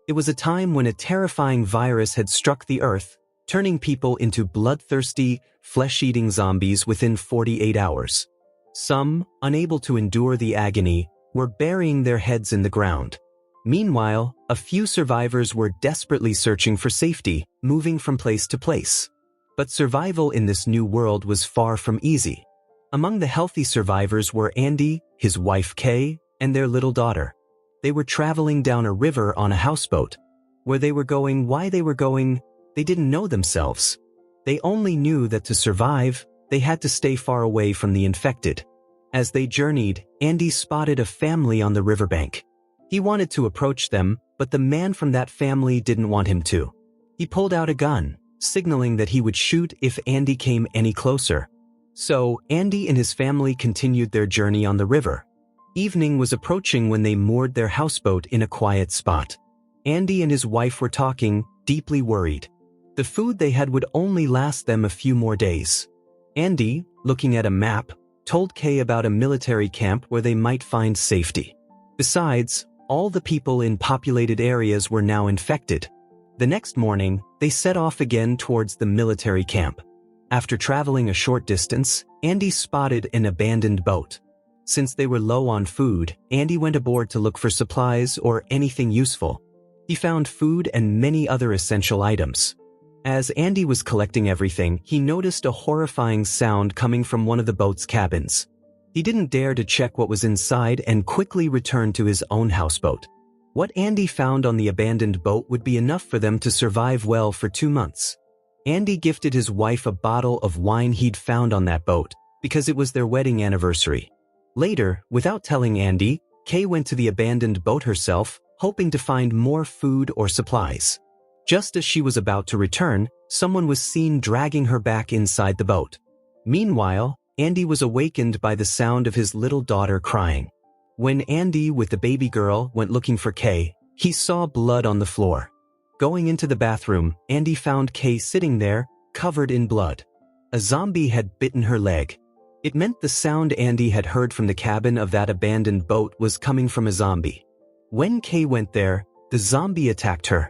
It was a time when a terrifying virus had struck the Earth, turning people into bloodthirsty, flesh-eating zombies within 48 hours. Some, unable to endure the agony, were burying their heads in the ground. Meanwhile, a few survivors were desperately searching for safety, moving from place to place. But survival in this new world was far from easy. Among the healthy survivors were Andy, his wife Kay, and their little daughter. They were traveling down a river on a houseboat. Where they were going, why they were going, they didn't know themselves. They only knew that to survive, they had to stay far away from the infected. As they journeyed, Andy spotted a family on the riverbank. He wanted to approach them, but the man from that family didn't want him to. He pulled out a gun, signaling that he would shoot if Andy came any closer. So, Andy and his family continued their journey on the river. Evening was approaching when they moored their houseboat in a quiet spot. Andy and his wife were talking, deeply worried. The food they had would only last them a few more days. Andy, looking at a map, told Kay about a military camp where they might find safety. Besides, all the people in populated areas were now infected. The next morning, they set off again towards the military camp. After traveling a short distance, Andy spotted an abandoned boat. Since they were low on food, Andy went aboard to look for supplies or anything useful. He found food and many other essential items. As Andy was collecting everything, he noticed a horrifying sound coming from one of the boat's cabins. He didn't dare to check what was inside and quickly returned to his own houseboat. What Andy found on the abandoned boat would be enough for them to survive well for 2 months. Andy gifted his wife a bottle of wine he'd found on that boat, because it was their wedding anniversary. Later, without telling Andy, Kay went to the abandoned boat herself, hoping to find more food or supplies. Just as she was about to return, someone was seen dragging her back inside the boat. Meanwhile, Andy was awakened by the sound of his little daughter crying. When Andy with the baby girl went looking for Kay, he saw blood on the floor. Going into the bathroom, Andy found Kay sitting there, covered in blood. A zombie had bitten her leg. It meant the sound Andy had heard from the cabin of that abandoned boat was coming from a zombie. When Kay went there, the zombie attacked her.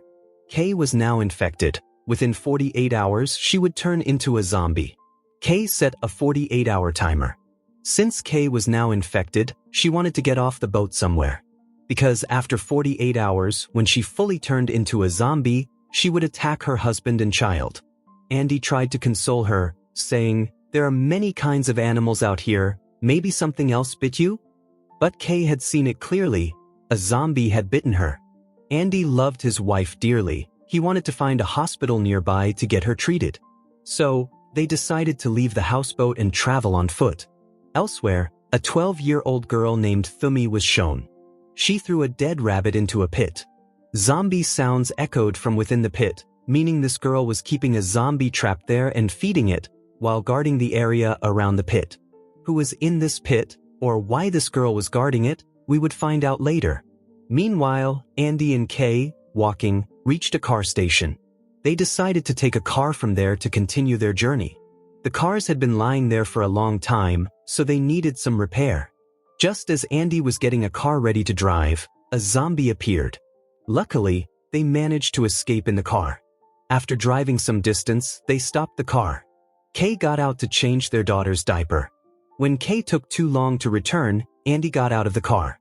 Kay was now infected. Within 48 hours, she would turn into a zombie. Kay set a 48-hour timer. Since Kay was now infected, she wanted to get off the boat somewhere. Because after 48 hours, when she fully turned into a zombie, she would attack her husband and child. Andy tried to console her, saying, "There are many kinds of animals out here, maybe something else bit you?" But Kay had seen it clearly. A zombie had bitten her. Andy loved his wife dearly. He wanted to find a hospital nearby to get her treated. So, they decided to leave the houseboat and travel on foot. Elsewhere, a 12-year-old girl named Thumi was shown. She threw a dead rabbit into a pit. Zombie sounds echoed from within the pit, meaning this girl was keeping a zombie trapped there and feeding it, while guarding the area around the pit. Who was in this pit, or why this girl was guarding it, we would find out later. Meanwhile, Andy and Kay, walking, reached a car station. They decided to take a car from there to continue their journey. The cars had been lying there for a long time, so they needed some repair. Just as Andy was getting a car ready to drive, a zombie appeared. Luckily, they managed to escape in the car. After driving some distance, they stopped the car. Kay got out to change their daughter's diaper. When Kay took too long to return, Andy got out of the car.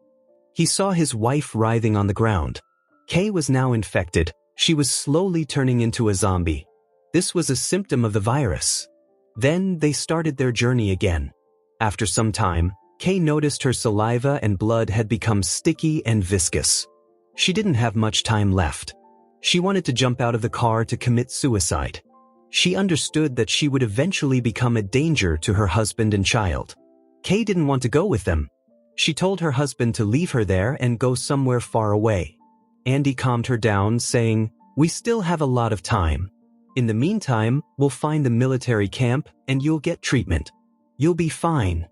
He saw his wife writhing on the ground. Kay was now infected. She was slowly turning into a zombie. This was a symptom of the virus. Then they started their journey again. After some time, Kay noticed her saliva and blood had become sticky and viscous. She didn't have much time left. She wanted to jump out of the car to commit suicide. She understood that she would eventually become a danger to her husband and child. Kay didn't want to go with them. She told her husband to leave her there and go somewhere far away. Andy calmed her down, saying, "We still have a lot of time. In the meantime, we'll find the military camp and you'll get treatment. You'll be fine."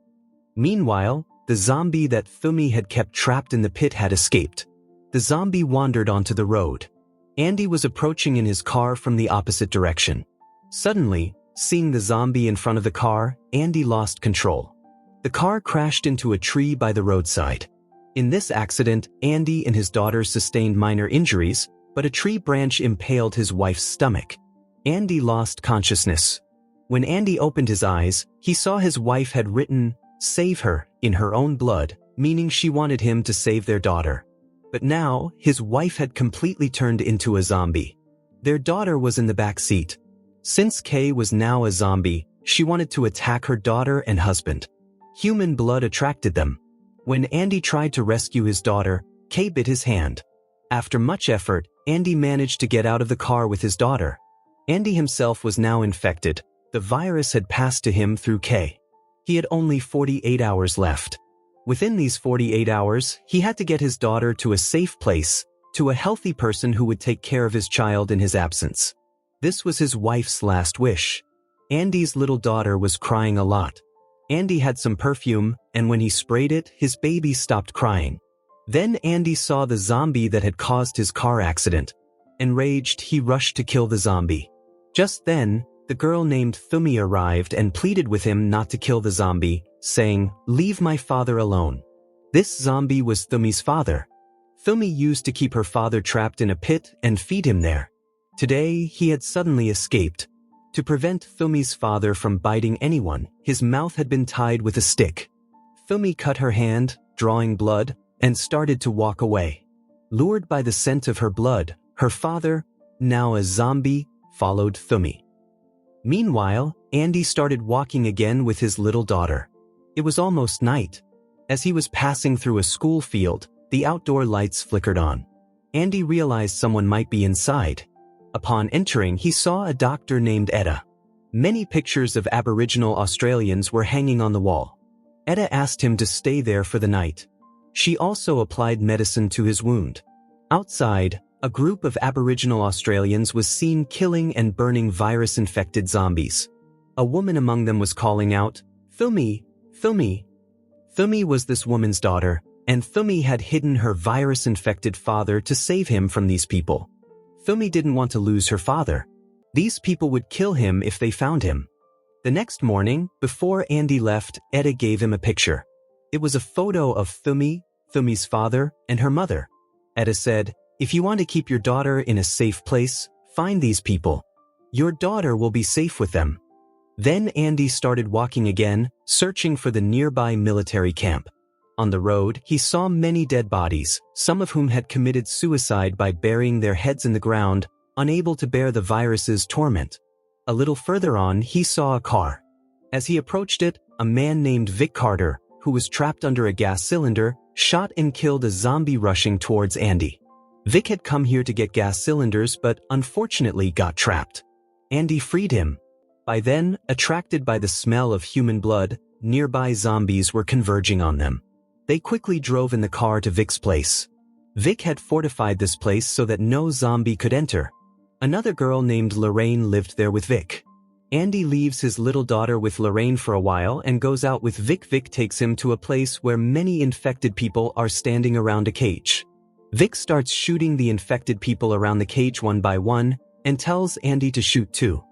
Meanwhile, the zombie that Thumi had kept trapped in the pit had escaped. The zombie wandered onto the road. Andy was approaching in his car from the opposite direction. Suddenly, seeing the zombie in front of the car, Andy lost control. The car crashed into a tree by the roadside. In this accident, Andy and his daughter sustained minor injuries, but a tree branch impaled his wife's stomach. Andy lost consciousness. When Andy opened his eyes, he saw his wife had written, "Save her," in her own blood, meaning she wanted him to save their daughter. But now, his wife had completely turned into a zombie. Their daughter was in the back seat. Since Kay was now a zombie, she wanted to attack her daughter and husband. Human blood attracted them. When Andy tried to rescue his daughter, Kay bit his hand. After much effort, Andy managed to get out of the car with his daughter. Andy himself was now infected. The virus had passed to him through Kay. He had only 48 hours left. Within these 48 hours, he had to get his daughter to a safe place, to a healthy person who would take care of his child in his absence. This was his wife's last wish. Andy's little daughter was crying a lot. Andy had some perfume, and when he sprayed it, his baby stopped crying. Then Andy saw the zombie that had caused his car accident. Enraged, he rushed to kill the zombie. Just then, the girl named Thumi arrived and pleaded with him not to kill the zombie, saying, "Leave my father alone." This zombie was Thumi's father. Thumi used to keep her father trapped in a pit and feed him there. Today, he had suddenly escaped. To prevent Thumi's father from biting anyone, his mouth had been tied with a stick. Thumi cut her hand, drawing blood, and started to walk away. Lured by the scent of her blood, her father, now a zombie, followed Thumi. Meanwhile, Andy started walking again with his little daughter. It was almost night. As he was passing through a school field, the outdoor lights flickered on. Andy realized someone might be inside. Upon entering, he saw a doctor named Etta. Many pictures of Aboriginal Australians were hanging on the wall. Etta asked him to stay there for the night. She also applied medicine to his wound. Outside, a group of Aboriginal Australians was seen killing and burning virus-infected zombies. A woman among them was calling out, "Thumi, Thumi." Thumi was this woman's daughter, and Thumi had hidden her virus-infected father to save him from these people. Thumi didn't want to lose her father. These people would kill him if they found him. The next morning, before Andy left, Etta gave him a picture. It was a photo of Thumi, Thumi's father, and her mother. Etta said, "If you want to keep your daughter in a safe place, find these people. Your daughter will be safe with them." Then Andy started walking again, searching for the nearby military camp. On the road, he saw many dead bodies, some of whom had committed suicide by burying their heads in the ground, unable to bear the virus's torment. A little further on, he saw a car. As he approached it, a man named Vic Carter, who was trapped under a gas cylinder, shot and killed a zombie rushing towards Andy. Vic had come here to get gas cylinders but unfortunately got trapped. Andy freed him. By then, attracted by the smell of human blood, nearby zombies were converging on them. They quickly drove in the car to Vic's place. Vic had fortified this place so that no zombie could enter. Another girl named Lorraine lived there with Vic. Andy leaves his little daughter with Lorraine for a while and goes out with Vic. Vic takes him to a place where many infected people are standing around a cage. Vic starts shooting the infected people around the cage one by one and tells Andy to shoot too.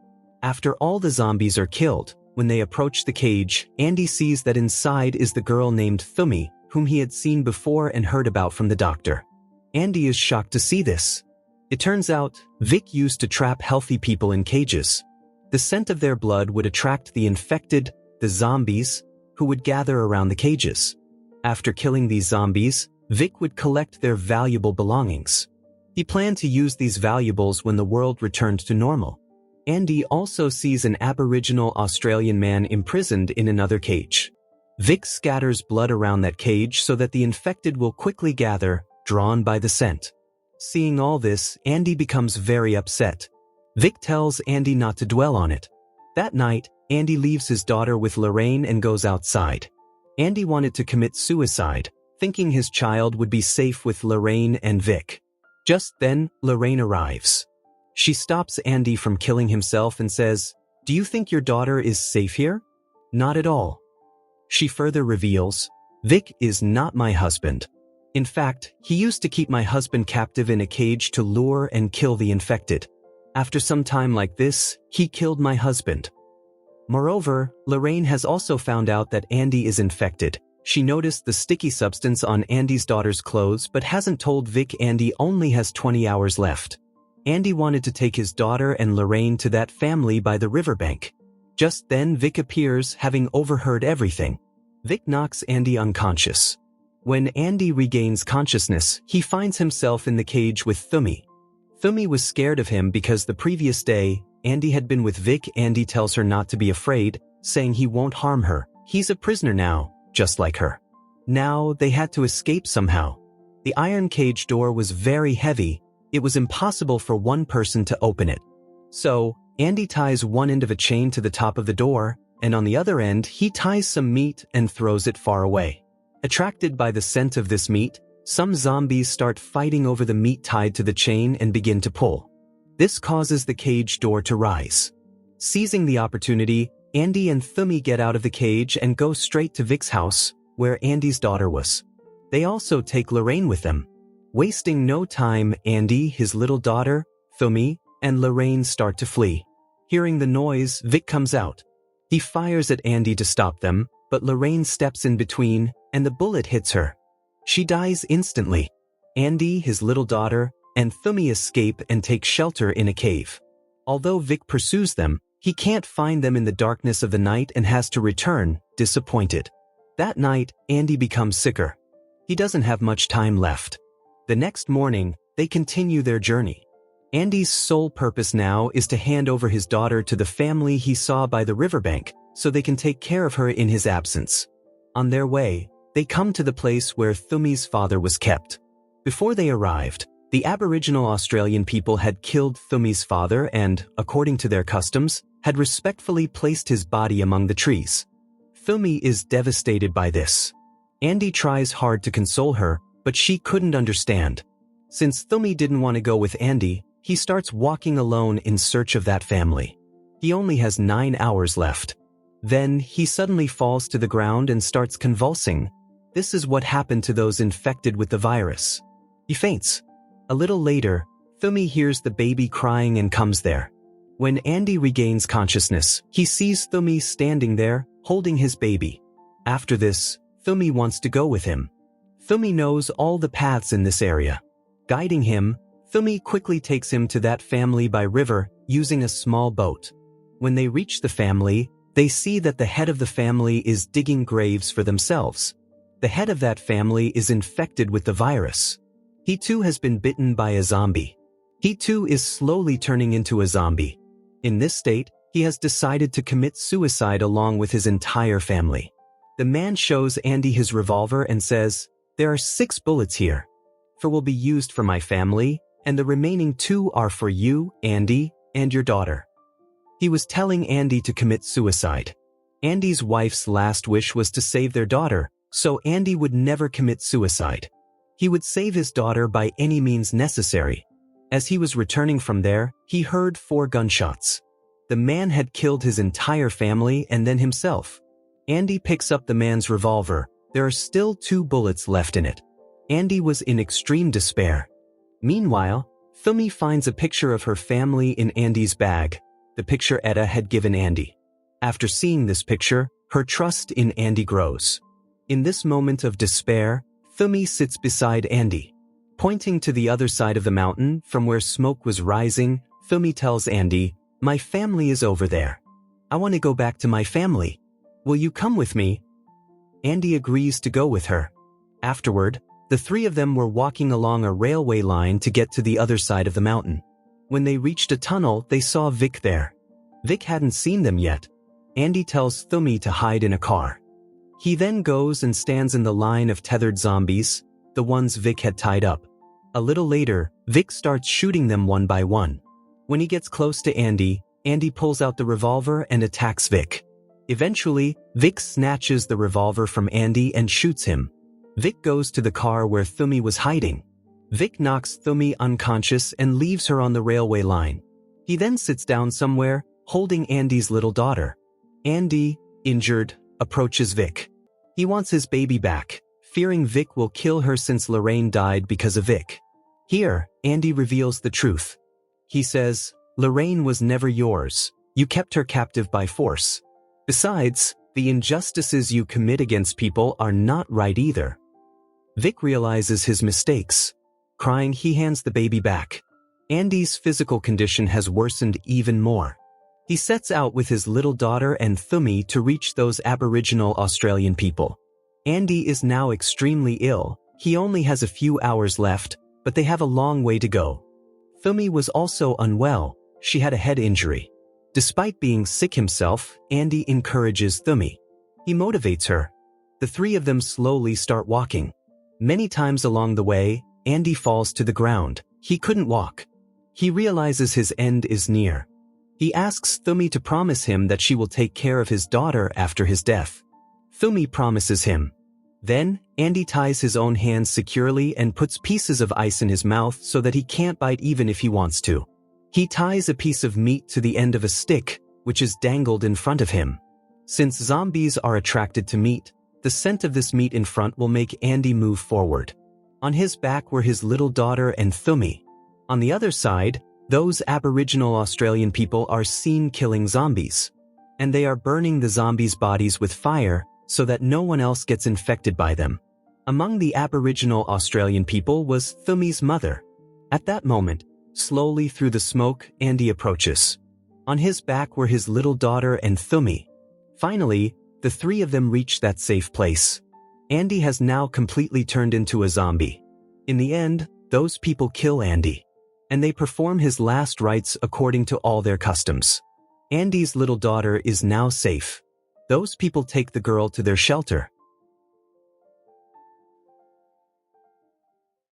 After all the zombies are killed, when they approach the cage, Andy sees that inside is the girl named Thumi, whom he had seen before and heard about from the doctor. Andy is shocked to see this. It turns out, Vic used to trap healthy people in cages. The scent of their blood would attract the infected, the zombies, who would gather around the cages. After killing these zombies, Vic would collect their valuable belongings. He planned to use these valuables when the world returned to normal. Andy also sees an Aboriginal Australian man imprisoned in another cage. Vic scatters blood around that cage so that the infected will quickly gather, drawn by the scent. Seeing all this, Andy becomes very upset. Vic tells Andy not to dwell on it. That night, Andy leaves his daughter with Lorraine and goes outside. Andy wanted to commit suicide, thinking his child would be safe with Lorraine and Vic. Just then, Lorraine arrives. She stops Andy from killing himself and says, "Do you think your daughter is safe here?" "Not at all." She further reveals, "Vic is not my husband. In fact, he used to keep my husband captive in a cage to lure and kill the infected. After some time like this, he killed my husband." Moreover, Lorraine has also found out that Andy is infected. She noticed the sticky substance on Andy's daughter's clothes but hasn't told Vic Andy only has 20 hours left. Andy wanted to take his daughter and Lorraine to that family by the riverbank. Just then Vic appears, having overheard everything. Vic knocks Andy unconscious. When Andy regains consciousness, he finds himself in the cage with Thumi. Thumi was scared of him because the previous day, Andy had been with Vic. Andy tells her not to be afraid, saying he won't harm her. He's a prisoner now, just like her. Now they had to escape somehow. The iron cage door was very heavy. It was impossible for one person to open it. So, Andy ties one end of a chain to the top of the door, and on the other end he ties some meat and throws it far away. Attracted by the scent of this meat, some zombies start fighting over the meat tied to the chain and begin to pull. This causes the cage door to rise. Seizing the opportunity, Andy and Thumi get out of the cage and go straight to Vic's house, where Andy's daughter was. They also take Lorraine with them. Wasting no time, Andy, his little daughter, Thumi, and Lorraine start to flee. Hearing the noise, Vic comes out. He fires at Andy to stop them, but Lorraine steps in between, and the bullet hits her. She dies instantly. Andy, his little daughter, and Thumi escape and take shelter in a cave. Although Vic pursues them, he can't find them in the darkness of the night and has to return, disappointed. That night, Andy becomes sicker. He doesn't have much time left. The next morning, they continue their journey. Andy's sole purpose now is to hand over his daughter to the family he saw by the riverbank, so they can take care of her in his absence. On their way, they come to the place where Thumi's father was kept. Before they arrived, the Aboriginal Australian people had killed Thumi's father and, according to their customs, had respectfully placed his body among the trees. Thumi is devastated by this. Andy tries hard to console her, but she couldn't understand. Since Thumi didn't want to go with Andy, he starts walking alone in search of that family. He only has 9 hours left. Then, he suddenly falls to the ground and starts convulsing. This is what happened to those infected with the virus. He faints. A little later, Thumi hears the baby crying and comes there. When Andy regains consciousness, he sees Thumi standing there, holding his baby. After this, Thumi wants to go with him. Thumi knows all the paths in this area. Guiding him, Thumi quickly takes him to that family by river, using a small boat. When they reach the family, they see that the head of the family is digging graves for themselves. The head of that family is infected with the virus. He too has been bitten by a zombie. He too is slowly turning into a zombie. In this state, he has decided to commit suicide along with his entire family. The man shows Andy his revolver and says, "There are 6 bullets here. 4 will be used for my family, and the remaining 2 are for you, Andy, and your daughter." He was telling Andy to commit suicide. Andy's wife's last wish was to save their daughter, so Andy would never commit suicide. He would save his daughter by any means necessary. As he was returning from there, he heard 4 gunshots. The man had killed his entire family and then himself. Andy picks up the man's revolver. There are still 2 bullets left in it. Andy was in extreme despair. Meanwhile, Thumi finds a picture of her family in Andy's bag, the picture Etta had given Andy. After seeing this picture, her trust in Andy grows. In this moment of despair, Thumi sits beside Andy. Pointing to the other side of the mountain, from where smoke was rising, Thumi tells Andy, "My family is over there. I want to go back to my family. Will you come with me?" Andy agrees to go with her. Afterward, the 3 of them were walking along a railway line to get to the other side of the mountain. When they reached a tunnel, they saw Vic there. Vic hadn't seen them yet. Andy tells Thumi to hide in a car. He then goes and stands in the line of tethered zombies, the ones Vic had tied up. A little later, Vic starts shooting them one by one. When he gets close to Andy, Andy pulls out the revolver and attacks Vic. Eventually, Vic snatches the revolver from Andy and shoots him. Vic goes to the car where Thumi was hiding. Vic knocks Thumi unconscious and leaves her on the railway line. He then sits down somewhere, holding Andy's little daughter. Andy, injured, approaches Vic. He wants his baby back, fearing Vic will kill her since Lorraine died because of Vic. Here, Andy reveals the truth. He says, "Lorraine was never yours. You kept her captive by force. Besides, The injustices you commit against people are not right either. Vic realizes his mistakes. Crying, he hands the baby back. Andy's physical condition has worsened even more. He sets out with his little daughter and Thumi to reach those Aboriginal Australian people. Andy is now extremely ill. He only has a few hours left, but they have a long way to go. Thumi was also unwell. She had a head injury. Despite being sick himself, Andy encourages Thumi. He motivates her. The three of them slowly start walking. Many times along the way, Andy falls to the ground. He couldn't walk. He realizes his end is near. He asks Thumi to promise him that she will take care of his daughter after his death. Thumi promises him. Then, Andy ties his own hands securely and puts pieces of ice in his mouth so that he can't bite even if he wants to. He ties a piece of meat to the end of a stick, which is dangled in front of him. Since zombies are attracted to meat, the scent of this meat in front will make Andy move forward. On his back were his little daughter and Thumi. On the other side, those Aboriginal Australian people are seen killing zombies. And they are burning the zombies' bodies with fire so that no one else gets infected by them. Among the Aboriginal Australian people was Thumi's mother. At that moment, slowly through the smoke, Andy approaches. On his back were his little daughter and Thumi. Finally, the three of them reach that safe place. Andy has now completely turned into a zombie. In the end, those people kill Andy. And they perform his last rites according to all their customs. Andy's little daughter is now safe. Those people take the girl to their shelter.